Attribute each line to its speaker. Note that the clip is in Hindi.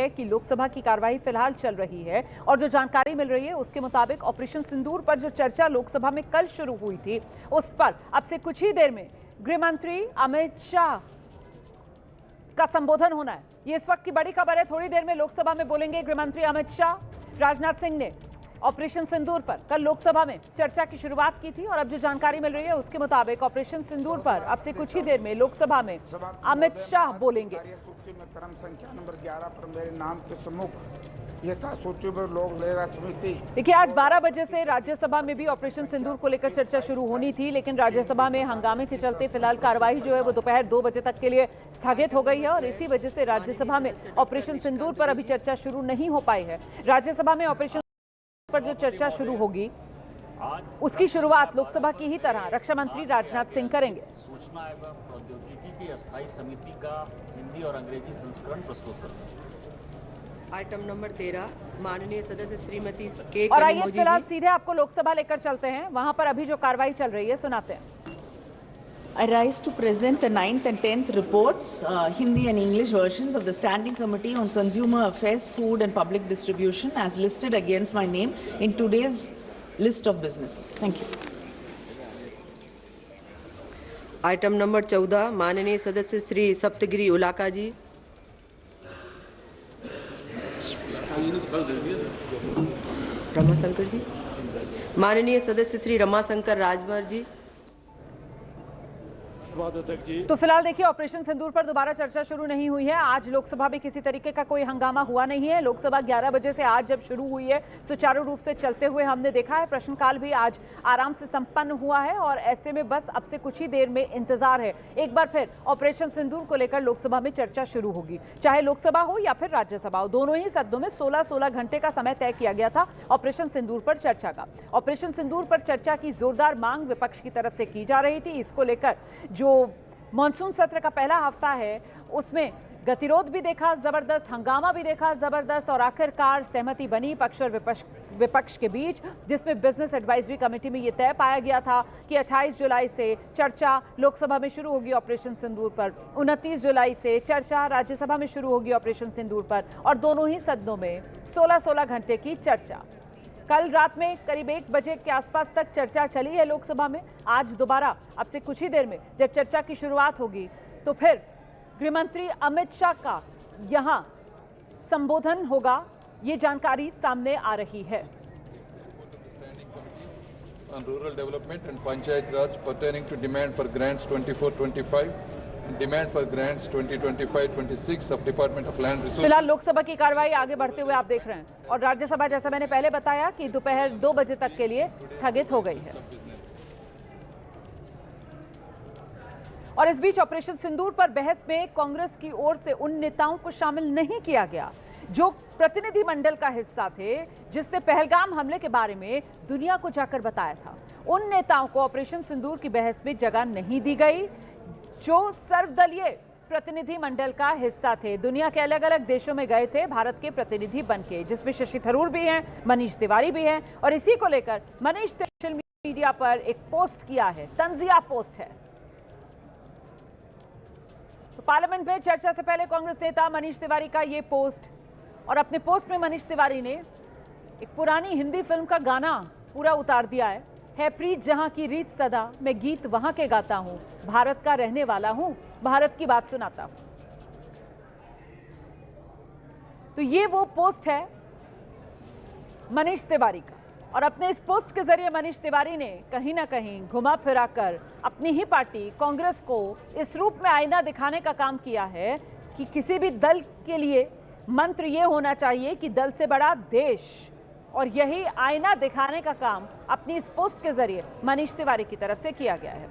Speaker 1: है कि लोकसभा की कार्रवाई फिलहाल चल रही है और जो जानकारी मिल रही है उसके मुताबिक ऑपरेशन सिंदूर पर जो चर्चा लोकसभा में कल शुरू हुई थी उस पर अब से कुछ ही देर में गृह मंत्री अमित शाह का संबोधन होना है। ये इस वक्त की बड़ी खबर है। थोड़ी देर में लोकसभा में बोलेंगे गृह मंत्री अमित शाह। राजनाथ सिंह ने ऑपरेशन सिंदूर पर कल लोकसभा में चर्चा की शुरुआत की थी और अब जो जानकारी मिल रही है उसके मुताबिक ऑपरेशन सिंदूर पर अब से कुछ ही देर में लोकसभा में अमित शाह बोलेंगे।
Speaker 2: क्रम संख्या नंबर 11 पर मेरे नाम के सम्मुख यथासूची पर लोक लेखा समिति।
Speaker 1: देखिए, आज 12 बजे से राज्यसभा में भी ऑपरेशन सिंदूर को लेकर चर्चा शुरू होनी थी, लेकिन राज्यसभा में हंगामे के चलते फिलहाल कार्यवाही जो है वो दोपहर 2 बजे तक के लिए स्थगित हो गई है और इसी वजह से राज्यसभा में ऑपरेशन सिंदूर पर अभी चर्चा शुरू नहीं हो पाई है। राज्यसभा में ऑपरेशन पर जो चर्चा शुरू होगी उसकी शुरुआत लोकसभा की ही तरह रक्षा मंत्री राजनाथ सिंह करेंगे।
Speaker 3: सूचना एवं प्रौद्योगिकी की अस्थायी समिति का हिंदी और अंग्रेजी संस्करण प्रस्तुत करेंगे।
Speaker 4: आइटम नंबर 13 माननीय सदस्य श्रीमती के
Speaker 1: और आइए फिलहाल सीधे आपको लोकसभा लेकर चलते हैं, वहां पर अभी जो कार्रवाई चल रही है सुनाते हैं।
Speaker 5: I rise to present the 9th and 10th reports, Hindi and English versions of the Standing Committee on Consumer Affairs, Food and Public Distribution as listed against my name in today's list of businesses. Thank you.
Speaker 4: Item number 14 माननीय सदस्य श्री सप्तगिरी उलाका जी। रमाशंकर जी। माननीय सदस्य श्री रमाशंकर राजभर जी।
Speaker 1: तो फिलहाल देखिए, ऑपरेशन सिंदूर पर दोबारा चर्चा शुरू नहीं हुई है। आज लोकसभा में किसी तरीके का कोई हंगामा हुआ नहीं है। लोकसभा 11 बजे से आज जब शुरू हुई है सुचारू रूप से चलते हुए हमने देखा है। प्रश्नकाल भी आज आराम से संपन्न हुआ है और ऐसे में बस अब से कुछ ही देर में इंतजार है, एक बार फिर ऑपरेशन सिंदूर को लेकर लोकसभा में चर्चा शुरू होगी। चाहे लोकसभा हो या फिर राज्यसभा हो, दोनों ही सदनों में 16-16 घंटे का समय तय किया गया था ऑपरेशन सिंदूर पर चर्चा का। ऑपरेशन सिंदूर पर चर्चा की जोरदार मांग विपक्ष की तरफ से की जा रही थी। इसको लेकर जो मॉनसून सत्र का पहला हफ्ता है उसमें गतिरोध भी देखा जबरदस्त, हंगामा भी देखा जबरदस्त और आखिरकार सहमति बनी पक्ष और विपक्ष के बीच, जिसमें बिजनेस एडवाइजरी कमेटी में यह तय पाया गया था कि 28 जुलाई से चर्चा लोकसभा में शुरू होगी ऑपरेशन सिंदूर पर, 29 जुलाई से चर्चा राज्यसभा में शुरू होगी ऑपरेशन सिंदूर पर और दोनों ही सदनों में 16-16 घंटे की चर्चा। कल रात में करीब 1 बजे के आसपास तक चर्चा चली है लोकसभा में। आज दोबारा अब से कुछ ही देर में जब चर्चा की शुरुआत होगी तो फिर गृहमंत्री अमित शाह का यहां संबोधन होगा, ये जानकारी सामने आ रही है।
Speaker 6: On rural development and Panchayat Raj pertaining to demand for grants 24-25 and demand for grants 2025-26 of Department of Land Resources।
Speaker 1: फिलहाल लोकसभा की कार्रवाई आगे बढ़ते हुए आप देख रहे हैं और राज्यसभा जैसा मैंने पहले बताया कि दोपहर 2 बजे तक के लिए स्थगित हो गई है। और इस बीच ऑपरेशन सिंदूर पर बहस में कांग्रेस की ओर से उन नेताओं को शामिल नहीं किया गया जो प्रतिनिधिमंडल का हिस्सा थे जिसने पहलगाम हमले के बारे में दुनिया को जाकर बताया था। उन नेताओं को ऑपरेशन सिंदूर की बहस में जगह नहीं दी गई जो सर्वदलीय प्रतिनिधिमंडल का हिस्सा थे, दुनिया के अलग अलग देशों में गए थे भारत के प्रतिनिधि बनके, जिसमें शशि थरूर भी हैं, मनीष तिवारी भी हैं और इसी को लेकर मनीष सोशल मीडिया पर एक पोस्ट किया है, तंजिया पोस्ट है। तो पार्लियामेंट में चर्चा से पहले कांग्रेस नेता मनीष तिवारी का ये पोस्ट और अपने पोस्ट में मनीष तिवारी ने एक पुरानी हिंदी फिल्म का गाना पूरा उतार दिया है प्रीत जहां की रीत सदा, मैं गीत वहां के गाता हूं, भारत का रहने वाला हूं, भारत की बात सुनाता हूं। तो ये वो पोस्ट है मनीष तिवारी का और अपने इस पोस्ट के जरिए मनीष तिवारी ने कहीं ना कहीं घुमा फिरा कर अपनी ही पार्टी कांग्रेस को इस रूप में आईना दिखाने का काम किया है कि किसी भी दल के लिए मंत्र ये होना चाहिए कि दल से बड़ा देश, और यही आईना दिखाने का काम अपनी इस पोस्ट के जरिए मनीष तिवारी की तरफ से किया गया है।